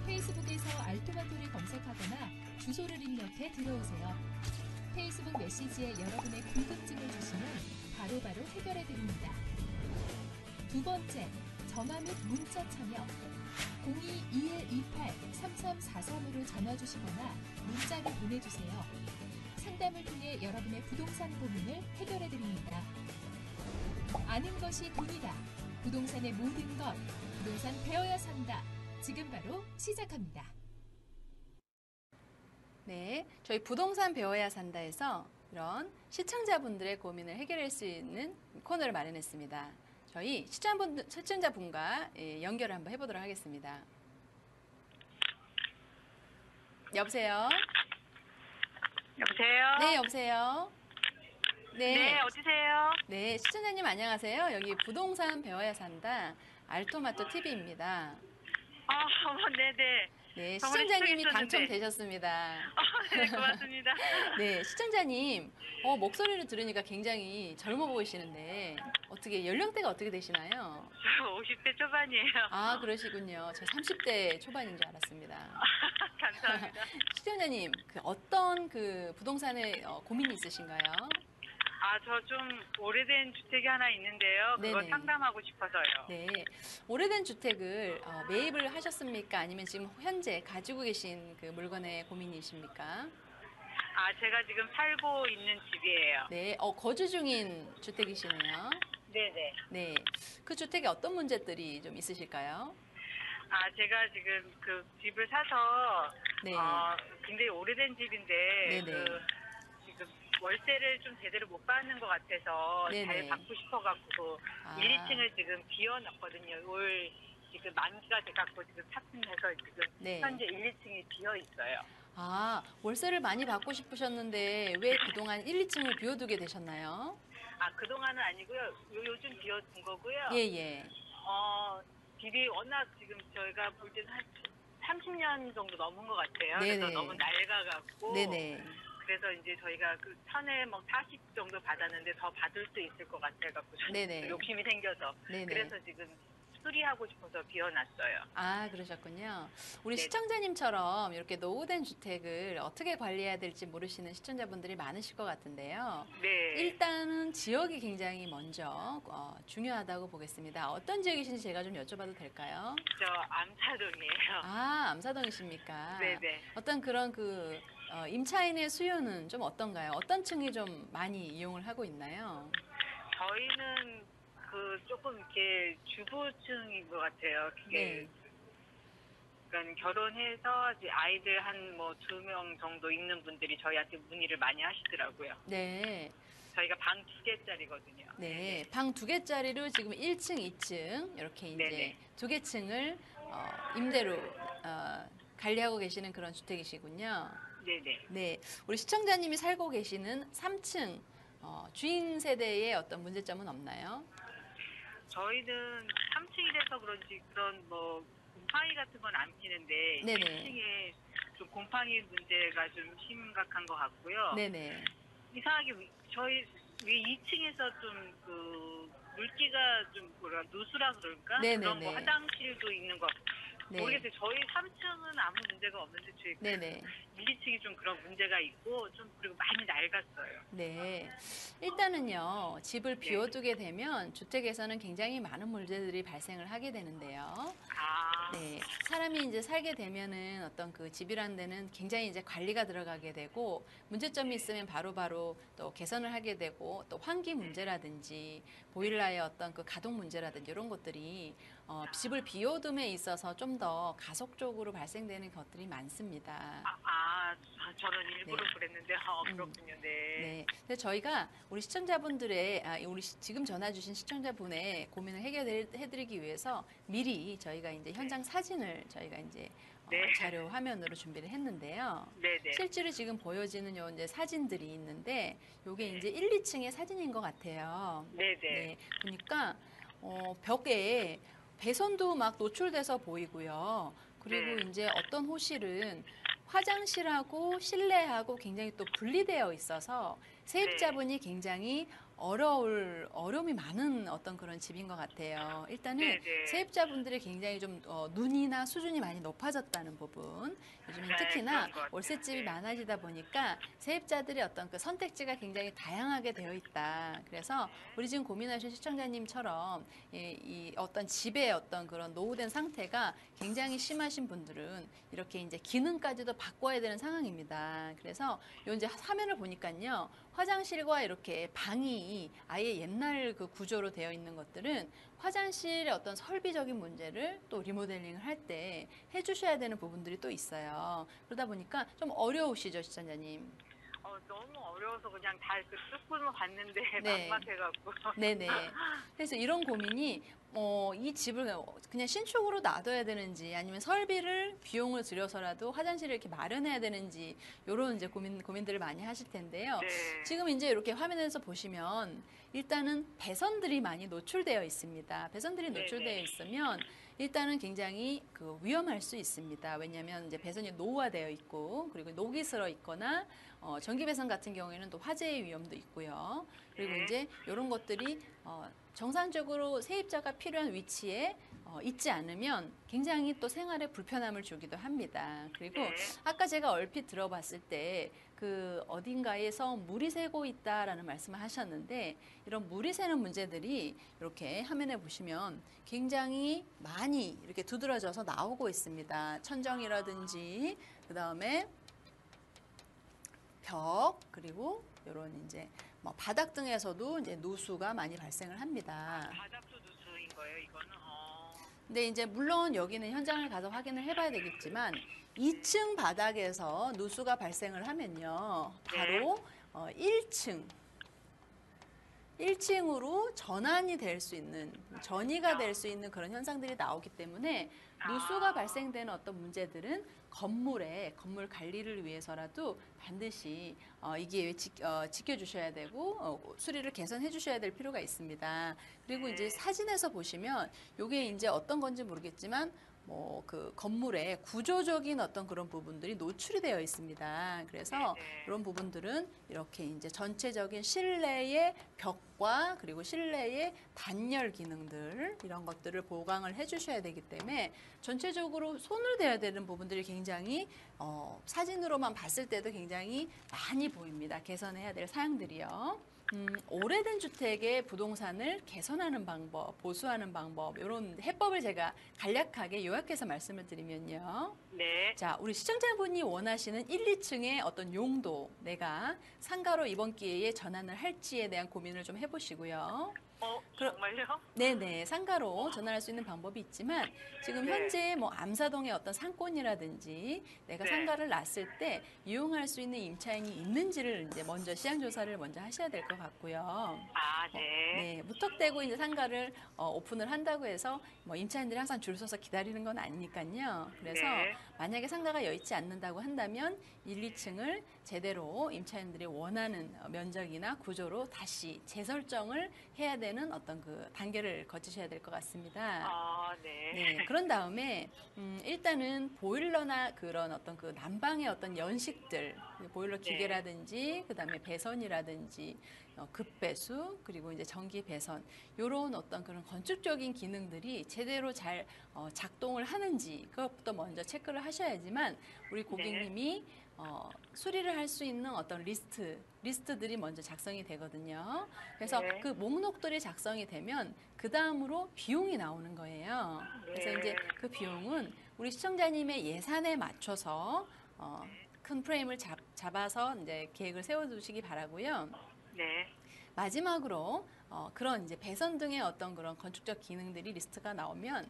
페이스북에서 알토마토를 검색하거나 주소를 입력해 들어오세요. 페이스북 메시지에 여러분의 궁금증을 주시면 바로바로 해결해 드립니다. 두 번째, 전화 및 문자 참여. 02-2128-3343으로 전화 주시거나 문자를 보내주세요. 상담을 통해 여러분의 부동산 고민을 해결해 드립니다. 아는 것이 돈이다. 부동산의 모든 것. 부동산 배워야 산다. 지금 바로 시작합니다. 네, 저희 부동산 배워야 산다에서 이런 시청자분들의 고민을 해결할 수 있는 코너를 마련했습니다. 저희 시청자분과 연결을 한번 해보도록 하겠습니다. 여보세요? 여보세요? 네, 여보세요? 네, 어디세요? 네, 시청자님 안녕하세요. 여기 부동산 배워야 산다 알토마토 TV입니다. 네네. 네, 저번에 시청자님이 시청했었는데. 당첨되셨습니다. 네, 고맙습니다. 네, 시청자님, 목소리를 들으니까 굉장히 젊어 보이시는데, 어떻게, 연령대가 어떻게 되시나요? 저 50대 초반이에요. 아, 그러시군요. 저 30대 초반인 줄 알았습니다. 감사합니다. 시청자님, 어떤 부동산에 고민이 있으신가요? 저 좀 오래된 주택이 하나 있는데요. 그거 네네. 상담하고 싶어서요. 네, 오래된 주택을 매입을 하셨습니까? 아니면 지금 현재 가지고 계신 그 물건에 고민이십니까? 제가 지금 살고 있는 집이에요. 네, 거주 중인 주택이시네요. 네네. 네, 그 주택에 어떤 문제들이 좀 있으실까요? 제가 지금 그 집을 사서 네, 굉장히 오래된 집인데 네네. 지금 월세를 좀 제대로 못 받는 것 같아서 네네. 잘 받고 싶어갖고 1, 2층을 지금 비워놨거든요. 올 지금 만기가 돼갖고 지금 탑승해서 지금 네. 현재 1, 2층이 비어 있어요. 월세를 많이 받고 싶으셨는데 왜 그동안 1, 2층을 비워두게 되셨나요? 그동안은 아니고요. 요즘 비워둔 거고요. 예, 예. 집이 워낙 지금 저희가 볼 때는 한 30년 정도 넘은 것 같아요. 네네. 그래서 너무 낡아갖고. 네네. 그래서 이제 저희가 그 천에 40 정도 받았는데 더 받을 수 있을 것 같아갖고 네네. 욕심이 생겨서. 네네. 그래서 지금 수리하고 싶어서 비워놨어요. 그러셨군요. 우리 네. 시청자님처럼 이렇게 노후된 주택을 어떻게 관리해야 될지 모르시는 시청자분들이 많으실 것 같은데요. 네. 일단은 지역이 굉장히 먼저 중요하다고 보겠습니다. 어떤 지역이신지 제가 좀 여쭤봐도 될까요? 저 암사동이에요. 암사동이십니까? 네네. 어떤 그런 임차인의 수요는 좀 어떤가요? 어떤 층이 좀 많이 이용을 하고 있나요? 저희는 조금 이렇게 주부층인 것 같아요. 그게 네. 그러니까 결혼해서 이제 아이들 한 2명 정도 있는 분들이 저희한테 문의를 많이 하시더라고요. 네. 저희가 방 2개짜리거든요. 네, 방 2개짜리로 지금 1층, 2층 이렇게 이제 네네. 2개 층을 임대로 관리하고 계시는 그런 주택이시군요. 네네. 네, 우리 시청자님이 살고 계시는 3층 주인 세대의 어떤 문제점은 없나요? 저희는 3층이라서 그런지 그런 곰팡이 같은 건 안 피는데 네네. 1층에 좀 곰팡이 문제가 좀 심각한 것 같고요. 네네. 이상하게 저희 위 2층에서 좀 물기가 좀 누수라 그럴까? 네네네. 그런 화장실도 있는 것 같고. 네. 모르겠어요. 저희 3층은 아무 문제가 없는데 저희 네네. 1, 2층이 좀 그런 문제가 있고 그리고 많이 낡았어요. 네. 일단은요, 집을 비워두게 되면 주택에서는 굉장히 많은 문제들이 발생을 하게 되는데요. 네. 사람이 이제 살게 되면은 어떤 그 집이라는 데는 굉장히 이제 관리가 들어가게 되고 문제점이 있으면 바로바로 또 개선을 하게 되고 또 환기 문제라든지 보일러의 어떤 그 가동 문제라든지 이런 것들이 집을 비워둠에 있어서 좀 더 가속적으로 발생되는 것들이 많습니다. 저는 일부러 네. 그랬는데 그렇군요. 네. 네. 그래서 저희가 우리 시청자분들의 지금 전화 주신 시청자분의 고민을 해결해드리기 위해서 미리 저희가 이제 현장 사진을 저희가 이제 네. 자료 화면으로 준비를 했는데요. 네네. 실제로 지금 보여지는 요 이제 사진들이 있는데 요게 네. 이제 1, 2층의 사진인 것 같아요. 네네. 네. 보니까 벽에 배선도 막 노출돼서 보이고요. 그리고 네. 이제 어떤 호실은 화장실하고 실내하고 굉장히 또 분리되어 있어서 세입자분이 굉장히 어려움이 많은 어떤 그런 집인 것 같아요. 일단은 네네. 세입자분들이 굉장히 좀 눈이나 수준이 많이 높아졌다는 부분. 요즘엔 네, 특히나 그런 것 같아요. 월세집이 네. 많아지다 보니까 세입자들의 어떤 그 선택지가 굉장히 다양하게 되어 있다. 그래서 우리 지금 고민하신 시청자님처럼 이 어떤 집의 어떤 그런 노후된 상태가 굉장히 심하신 분들은 이렇게 이제 기능까지도 바꿔야 되는 상황입니다. 그래서 요 이제 화면을 보니까요. 화장실과 이렇게 방이 아예 옛날 그 구조로 되어 있는 것들은 화장실의 어떤 설비적인 문제를 또 리모델링을 할 때 해주셔야 되는 부분들이 또 있어요. 그러다 보니까 좀 어려우시죠, 시청자님? 너무 어려워서 그냥 다 뜯고는 봤는데 네. 막막해갖고. 네네. 그래서 이런 고민이 이 집을 그냥 신축으로 놔둬야 되는지 아니면 설비를 비용을 들여서라도 화장실을 이렇게 마련해야 되는지 이런 이제 고민들을 많이 하실 텐데요. 네. 지금 이제 이렇게 화면에서 보시면 일단은 배선들이 많이 노출되어 있습니다. 배선들이 네네. 노출되어 있으면 일단은 굉장히 위험할 수 있습니다. 왜냐하면 이제 배선이 노후화되어 있고 그리고 녹이 슬어 있거나 전기 배선 같은 경우에는 또 화재의 위험도 있고요. 그리고 네. 이제 이런 것들이 정상적으로 세입자가 필요한 위치에 있지 않으면 굉장히 또 생활에 불편함을 주기도 합니다. 그리고 네. 아까 제가 얼핏 들어봤을 때 그 어딘가에서 물이 새고 있다라는 말씀을 하셨는데 이런 물이 새는 문제들이 이렇게 화면에 보시면 굉장히 많이 이렇게 두드러져서 나오고 있습니다. 천정이라든지 그다음에 벽 그리고 이런 이제 뭐 바닥 등에서도 이제 누수가 많이 발생을 합니다. 바닥도 누수인 거예요, 이거는? 근데 이제 물론 여기는 현장을 가서 확인을 해봐야 되겠지만 2층 바닥에서 누수가 발생을 하면요. 바로 1층으로 전환이 될 수 있는, 전이가 될 수 있는 그런 현상들이 나오기 때문에 누수가 발생되는 어떤 문제들은 건물 관리를 위해서라도 반드시 이게 지켜주셔야 되고 수리를 개선해 주셔야 될 필요가 있습니다. 그리고 이제 사진에서 보시면 이게 이제 어떤 건지 모르겠지만 뭐 그 건물의 구조적인 어떤 그런 부분들이 노출이 되어 있습니다. 그래서 이런 부분들은 이렇게 이제 전체적인 실내의 벽과 그리고 실내의 단열 기능들 이런 것들을 보강을 해주셔야 되기 때문에 전체적으로 손을 대야 되는 부분들이 굉장히 사진으로만 봤을 때도 굉장히 많이 보입니다. 개선해야 될 사항들이요. 오래된 주택의 부동산을 개선하는 방법, 보수하는 방법 이런 해법을 제가 간략하게 요약해서 말씀을 드리면요. 네. 자, 우리 시청자분이 원하시는 1, 2층의 어떤 용도 내가 상가로 이번 기회에 전환을 할지에 대한 고민을 좀 해보시고요. 정말요? 네네, 상가로 전환할 수 있는 방법이 있지만 지금 네. 현재 뭐 암사동의 어떤 상권이라든지 내가 네. 상가를 놨을 때 이용할 수 있는 임차인이 있는지를 이제 먼저 시장 조사를 먼저 하셔야 될 것 같고요. 네. 네, 무턱대고 이제 상가를 오픈을 한다고 해서 뭐 임차인들이 항상 줄 서서 기다리는 건 아니니까요. 그래서 네. 만약에 상가가 여의치 않는다고 한다면 1, 2층을 제대로 임차인들이 원하는 면적이나 구조로 다시 재설정을 해야 되는 어떤 그 단계를 거치셔야 될 것 같습니다. 네. 네, 그런 다음에 일단은 보일러나 그런 어떤 그 난방의 어떤 연식들, 보일러 기계라든지 그다음에 배선이라든지 급배수 그리고 이제 전기 배선 이런 어떤 그런 건축적인 기능들이 제대로 잘 작동을 하는지 그것부터 먼저 체크를 하셔야지만 우리 고객님이 수리를 할 수 있는 어떤 리스트들이 먼저 작성이 되거든요. 그래서 네. 그 목록들이 작성이 되면 그 다음으로 비용이 나오는 거예요. 그래서 네. 이제 그 비용은 우리 시청자님의 예산에 맞춰서 큰 프레임을 잡아서 이제 계획을 세워두시기 바라고요. 네. 마지막으로 그런 이제 배선 등의 어떤 그런 건축적 기능들이 리스트가 나오면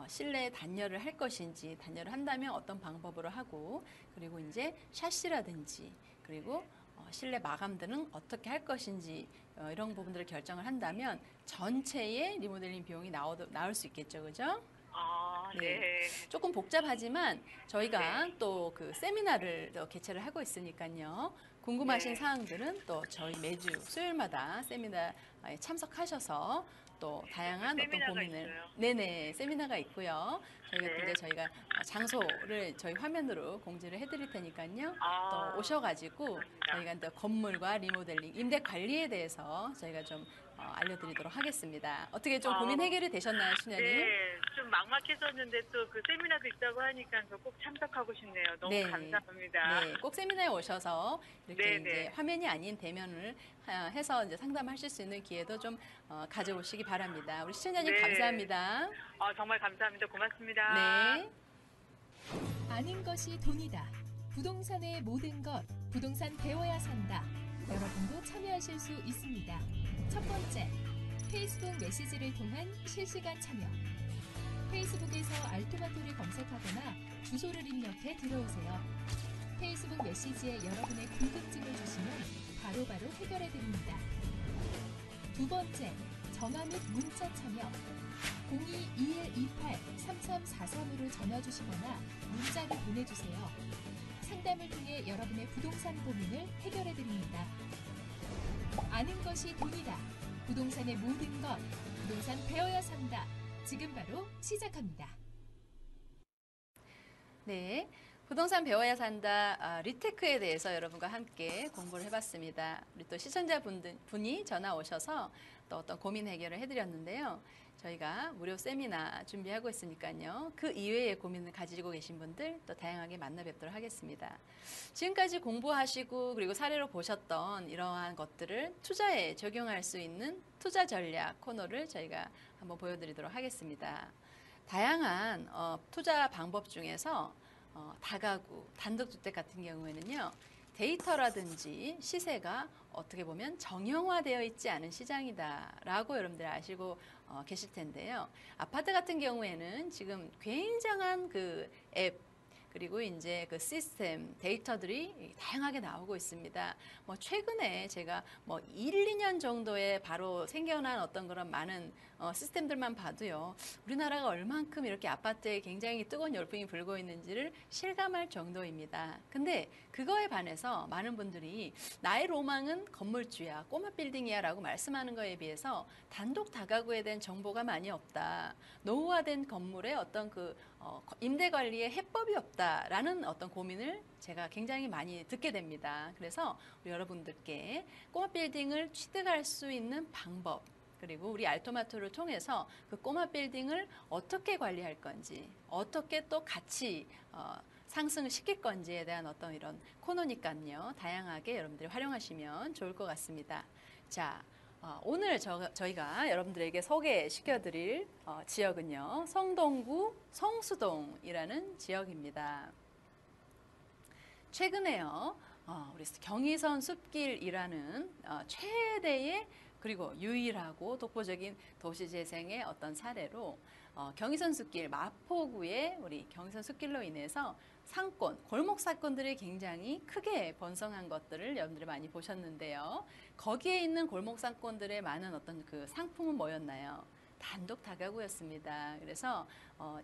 실내에 단열을 할 것인지 단열을 한다면 어떤 방법으로 하고 그리고 이제 샤시라든지 그리고 실내 마감들은 어떻게 할 것인지 이런 부분들을 결정을 한다면 전체의 리모델링 비용이 나올 수 있겠죠, 그죠? 네. 조금 복잡하지만 저희가 또 그 세미나를 또 개최를 하고 있으니까요. 궁금하신 네. 사항들은 또 저희 매주 수요일마다 세미나에 참석하셔서 또 다양한 어떤 세미나가 고민을 있어요. 네네 세미나가 있고요. 저희가 네. 이제 저희가 장소를 저희 화면으로 공지를 해드릴 테니까요. 아, 또 오셔가지고 감사합니다. 저희가 또 건물과 리모델링, 임대 관리에 대해서 저희가 좀 알려드리도록 하겠습니다. 어떻게 좀 고민 해결이 되셨나요, 신현님? 네, 좀 막막했었는데 또 그 세미나도 있다고 하니까 저 꼭 참석하고 싶네요. 너무 네. 감사합니다. 네, 꼭 세미나에 오셔서 이렇게 네네. 이제 화면이 아닌 대면을 해서 이제 상담하실 수 있는 기회도 좀 가져오시기 바랍니다. 우리 시청자님 네. 감사합니다. 정말 감사합니다. 고맙습니다. 네. 아는 것이 돈이다. 부동산의 모든 것, 부동산 배워야 산다. 여러분도 참여하실 수 있습니다. 첫 번째, 페이스북 메시지를 통한 실시간 참여. 페이스북에서 알토마토를 검색하거나 주소를 입력해 들어오세요. 페이스북 메시지에 여러분의 궁금증을 주시면 바로바로 해결해 드립니다. 두 번째, 전화 및 문자 참여. 02-2128-3343으로 전화 주시거나 문자를 보내주세요. 상담을 통해 여러분의 부동산 고민을 해결해 드립니다. 아는 것이 돈이다. 부동산의 모든 것, 부동산 배워야 산다. 지금 바로 시작합니다. 네, 부동산 배워야 산다 리테크에 대해서 여러분과 함께 공부를 해봤습니다. 우리 또 시청자분이 전화 오셔서 또 어떤 고민 해결을 해드렸는데요. 저희가 무료 세미나 준비하고 있으니까요. 그 이외의 고민을 가지고 계신 분들 또 다양하게 만나 뵙도록 하겠습니다. 지금까지 공부하시고 그리고 사례로 보셨던 이러한 것들을 투자에 적용할 수 있는 투자 전략 코너를 저희가 한번 보여드리도록 하겠습니다. 다양한 투자 방법 중에서 다가구, 단독주택 같은 경우에는요. 데이터라든지 시세가 어떻게 보면 정형화되어 있지 않은 시장이다라고 여러분들 아시고 계실 텐데요. 아파트 같은 경우에는 지금 굉장한 그 앱, 그리고 이제 그 시스템, 데이터들이 다양하게 나오고 있습니다. 뭐 최근에 제가 뭐 1, 2년 정도에 바로 생겨난 어떤 그런 많은 시스템들만 봐도요. 우리나라가 얼만큼 이렇게 아파트에 굉장히 뜨거운 열풍이 불고 있는지를 실감할 정도입니다. 근데 그거에 반해서 많은 분들이 나의 로망은 건물주야, 꼬마 빌딩이야 라고 말씀하는 거에 비해서 단독 다가구에 대한 정보가 많이 없다. 노후화된 건물에 어떤 그 임대 관리에 해법이 없다라는 어떤 고민을 제가 굉장히 많이 듣게 됩니다. 그래서 우리 여러분들께 꼬마 빌딩을 취득할 수 있는 방법, 그리고 우리 알토마토를 통해서 그 꼬마 빌딩을 어떻게 관리할 건지, 어떻게 또 같이 상승을 시킬 건지에 대한 어떤 이런 코너니까요. 다양하게 여러분들이 활용하시면 좋을 것 같습니다. 자, 오늘 저희가 여러분들에게 소개시켜드릴 지역은요. 성동구 성수동이라는 지역입니다. 최근에요. 우리 경의선 숲길이라는 최대의 그리고 유일하고 독보적인 도시재생의 어떤 사례로 경의선 숲길 마포구의 우리 경의선 숲길로 인해서 상권, 골목 사건들이 굉장히 크게 번성한 것들을 여러분들이 많이 보셨는데요. 거기에 있는 골목 사건들의 많은 어떤 그 상품은 뭐였나요? 단독 다가구였습니다. 그래서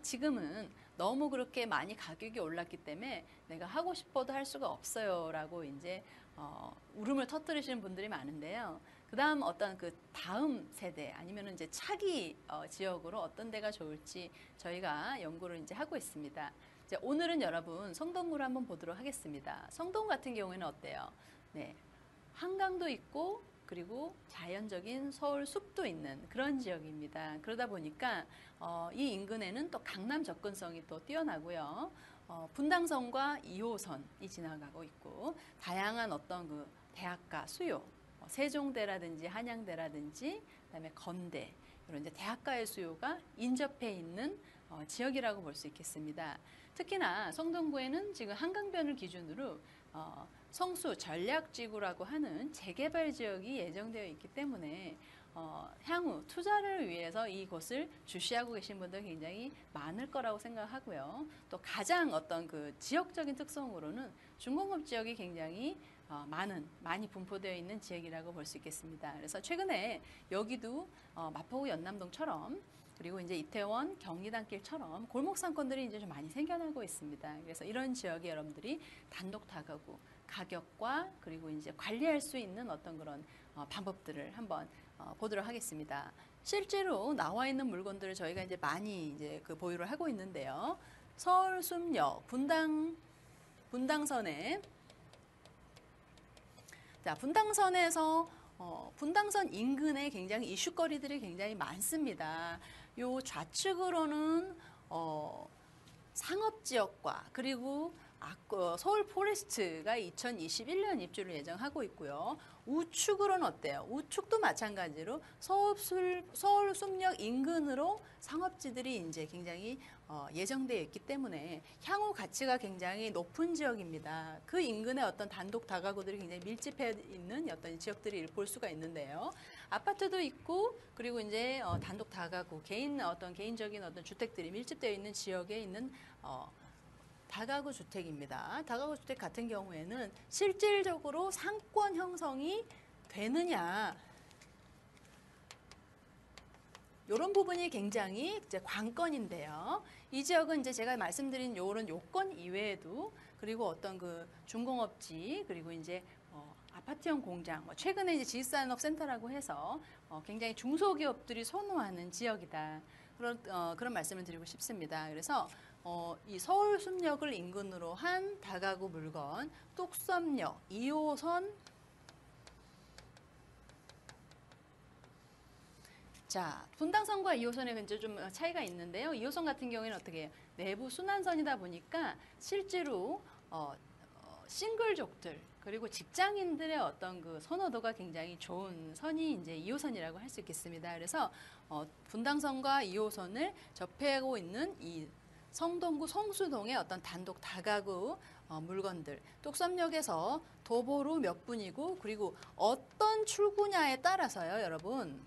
지금은 너무 그렇게 많이 가격이 올랐기 때문에 내가 하고 싶어도 할 수가 없어요 라고 이제 울음을 터뜨리시는 분들이 많은데요. 그 다음 어떤 그 다음 세대 아니면 이제 차기 지역으로 어떤 데가 좋을지 저희가 연구를 이제 하고 있습니다. 이제 오늘은 여러분 성동구를 한번 보도록 하겠습니다. 성동 같은 경우에는 어때요? 네, 한강도 있고 그리고 자연적인 서울 숲도 있는 그런 지역입니다. 그러다 보니까 이 인근에는 또 강남 접근성이 또 뛰어나고요. 분당선과 2호선이 지나가고 있고 다양한 어떤 그 대학가 수요, 세종대라든지 한양대라든지 그다음에 건대 이런 이제 대학가의 수요가 인접해 있는 지역이라고 볼 수 있겠습니다. 특히나 성동구에는 지금 한강변을 기준으로 성수 전략지구라고 하는 재개발 지역이 예정되어 있기 때문에 향후 투자를 위해서 이곳을 주시하고 계신 분들 굉장히 많을 거라고 생각하고요. 또 가장 어떤 그 지역적인 특성으로는 중공업 지역이 굉장히 많이 분포되어 있는 지역이라고 볼 수 있겠습니다. 그래서 최근에 여기도 마포구 연남동처럼 그리고 이제 이태원 경리단길처럼 골목 상권들이 이제 좀 많이 생겨나고 있습니다. 그래서 이런 지역에 여러분들이 단독 다가구 가격과 그리고 이제 관리할 수 있는 어떤 그런 방법들을 한번 보도록 하겠습니다. 실제로 나와 있는 물건들을 저희가 이제 많이 이제 그 보유를 하고 있는데요. 서울 숲역 분당선에 자, 분당선에서 분당선 인근에 굉장히 이슈거리들이 굉장히 많습니다. 요 좌측으로는 상업지역과 그리고 서울 포레스트가 2021년 입주를 예정하고 있고요. 우측으로는 어때요? 우측도 마찬가지로 서울 숲역 인근으로 상업지들이 이제 굉장히 예정되어 있기 때문에 향후 가치가 굉장히 높은 지역입니다. 그 인근에 어떤 단독 다가구들이 굉장히 밀집해 있는 어떤 지역들이 볼 수가 있는데요. 아파트도 있고 그리고 이제 단독 다가구 개인적인 어떤 주택들이 밀집되어 있는 지역에 있는 다가구 주택입니다. 다가구 주택 같은 경우에는 실질적으로 상권 형성이 되느냐 이런 부분이 굉장히 이제 관건인데요. 이 지역은 이제 제가 말씀드린 이런 요건 이외에도 그리고 어떤 그 중공업지 그리고 이제 아파트형 공장, 최근에 이제 지식산업센터라고 해서 굉장히 중소기업들이 선호하는 지역이다. 그런 말씀을 드리고 싶습니다. 그래서 이 서울숲역을 인근으로 한 다가구 물건, 뚝섬역, 2호선. 자, 분당선과 2호선에 이제 좀 차이가 있는데요. 2호선 같은 경우에는 어떻게 해요? 내부 순환선이다 보니까 실제로 싱글족들 그리고 직장인들의 어떤 그 선호도가 굉장히 좋은 선이 이제 2호선이라고 할 수 있겠습니다. 그래서 분당선과 2호선을 접하고 있는 이 성동구 성수동의 어떤 단독 다가구 물건들, 뚝섬역에서 도보로 몇 분이고, 그리고 어떤 출구냐에 따라서요, 여러분,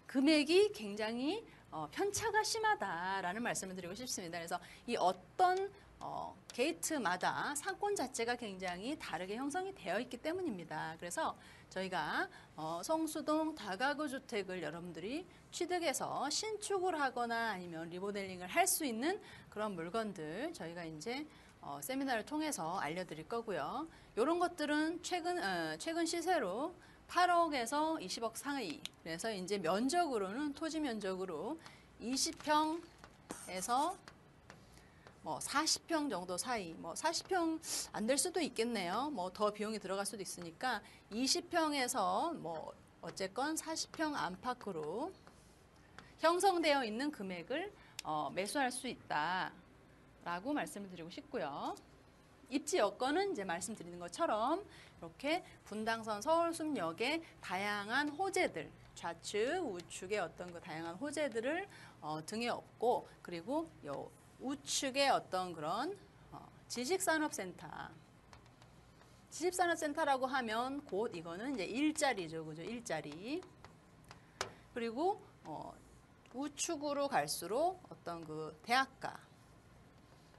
금액이 굉장히 편차가 심하다라는 말씀을 드리고 싶습니다. 그래서 이 어떤 게이트마다 상권 자체가 굉장히 다르게 형성이 되어 있기 때문입니다. 그래서 저희가 성수동 다가구 주택을 여러분들이 취득해서 신축을 하거나 아니면 리모델링을 할 수 있는 그런 물건들 저희가 이제 세미나를 통해서 알려드릴 거고요. 이런 것들은 최근 시세로 8억에서 20억 사이. 그래서 이제 면적으로는 토지 면적으로 20평에서 40평 정도 사이, 40평 안 될 수도 있겠네요. 더 비용이 들어갈 수도 있으니까 20평에서 어쨌건 40평 안팎으로 형성되어 있는 금액을 매수할 수 있다라고 말씀을 드리고 싶고요. 입지 여건은 이제 말씀드리는 것처럼 이렇게 분당선 서울숲역의 다양한 호재들, 좌측, 우측의 어떤 그 다양한 호재들을 등에 업고, 그리고 요 우측의 어떤 그런 지식산업센터. 지식산업센터라고 하면 곧 이거는 이제 일자리죠, 그죠? 일자리. 그리고 우측으로 갈수록 어떤 그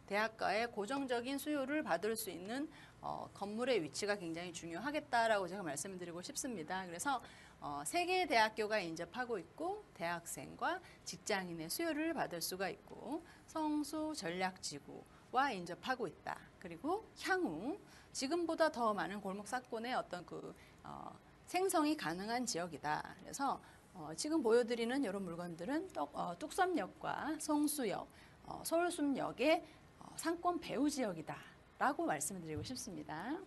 대학가의 고정적인 수요를 받을 수 있는 건물의 위치가 굉장히 중요하겠다라고 제가 말씀을 드리고 싶습니다. 그래서 3개의 대학교가 인접하고 있고 대학생과 직장인의 수요를 받을 수가 있고 성수 전략지구와 인접하고 있다. 그리고 향후 지금보다 더 많은 골목사건의 어떤 그 생성이 가능한 지역이다. 그래서 지금 보여드리는 이런 물건들은 뚝섬역과 성수역, 서울숲역의 상권 배후 지역이다 라고 말씀을 드리고 싶습니다.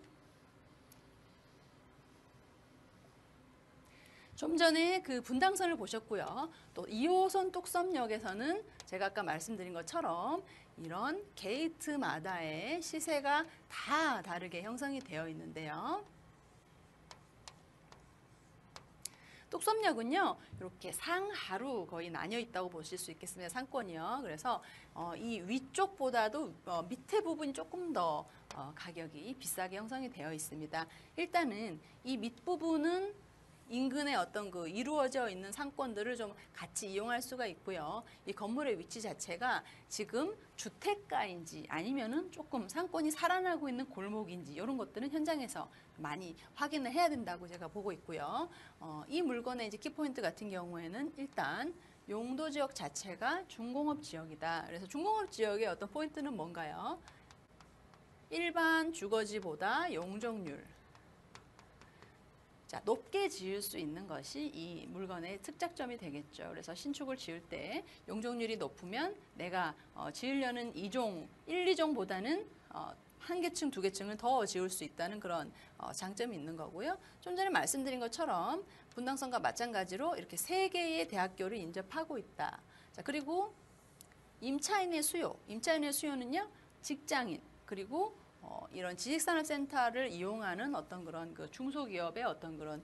좀 전에 그 분당선을 보셨고요. 또 2호선 뚝섬역에서는 제가 아까 말씀드린 것처럼 이런 게이트마다의 시세가 다 다르게 형성이 되어 있는데요. 뚝섬역은요, 이렇게 상하로 거의 나뉘어 있다고 보실 수 있겠습니다. 상권이요. 그래서 이 위쪽보다도 밑에 부분이 조금 더 가격이 비싸게 형성이 되어 있습니다. 일단은 이 밑부분은 인근에 어떤 그 이루어져 있는 상권들을 좀 같이 이용할 수가 있고요. 이 건물의 위치 자체가 지금 주택가인지 아니면은 조금 상권이 살아나고 있는 골목인지 이런 것들은 현장에서 많이 확인을 해야 된다고 제가 보고 있고요. 이 물건의 이제 키포인트 같은 경우에는 일단 용도 지역 자체가 중공업 지역이다. 그래서 중공업 지역의 어떤 포인트는 뭔가요? 일반 주거지보다 용적률. 자, 높게 지을 수 있는 것이 이 물건의 특장점이 되겠죠. 그래서 신축을 지을 때 용적률이 높으면 내가 지으려는 1, 2종보다는 한 개층, 2개층을 더 지을 수 있다는 그런 장점이 있는 거고요. 좀 전에 말씀드린 것처럼 분당선과 마찬가지로 이렇게 3개의 대학교를 인접하고 있다. 자, 그리고 임차인의 수요는요, 직장인, 그리고 이런 지식산업센터를 이용하는 어떤 그런 그 중소기업의 어떤 그런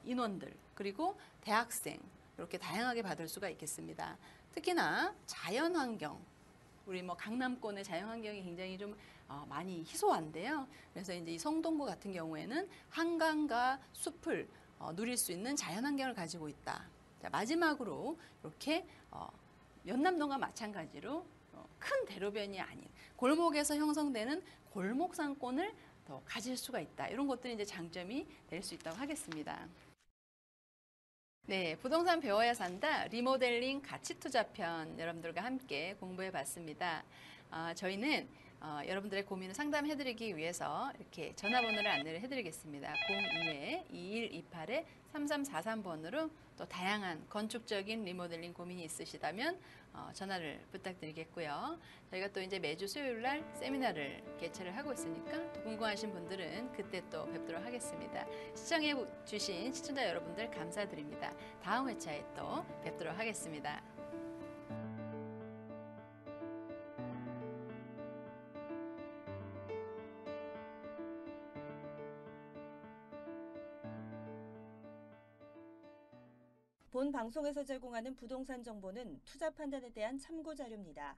인원들, 그리고 대학생, 이렇게 다양하게 받을 수가 있겠습니다. 특히나 자연환경, 우리 강남권의 자연환경이 굉장히 좀 많이 희소한데요. 그래서 이제 이 성동구 같은 경우에는 한강과 숲을 누릴 수 있는 자연환경을 가지고 있다. 자, 마지막으로 이렇게 연남동과 마찬가지로 큰 대로변이 아닌 골목에서 형성되는 골목 상권을 더 가질 수가 있다. 이런 것들이 이제 장점이 될 수 있다고 하겠습니다. 네, 부동산 배워야 산다 리모델링 가치투자편 여러분들과 함께 공부해 봤습니다. 저희는 여러분들의 고민을 상담해드리기 위해서 이렇게 전화번호를 안내를 해드리겠습니다. 02-2128-3343번으로 또 다양한 건축적인 리모델링 고민이 있으시다면 전화를 부탁드리겠고요. 저희가 또 이제 매주 수요일 날 세미나를 개최를 하고 있으니까 또 궁금하신 분들은 그때 또 뵙도록 하겠습니다. 시청해 주신 시청자 여러분들 감사드립니다. 다음 회차에 또 뵙도록 하겠습니다. 본 방송에서 제공하는 부동산 정보는 투자 판단에 대한 참고 자료입니다.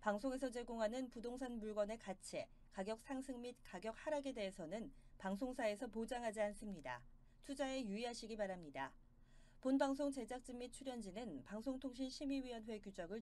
방송에서 제공하는 부동산 물건의 가치, 가격 상승 및 가격 하락에 대해서는 방송사에서 보장하지 않습니다. 투자에 유의하시기 바랍니다. 본 방송 제작진 및 출연진은 방송통신심의위원회 규정을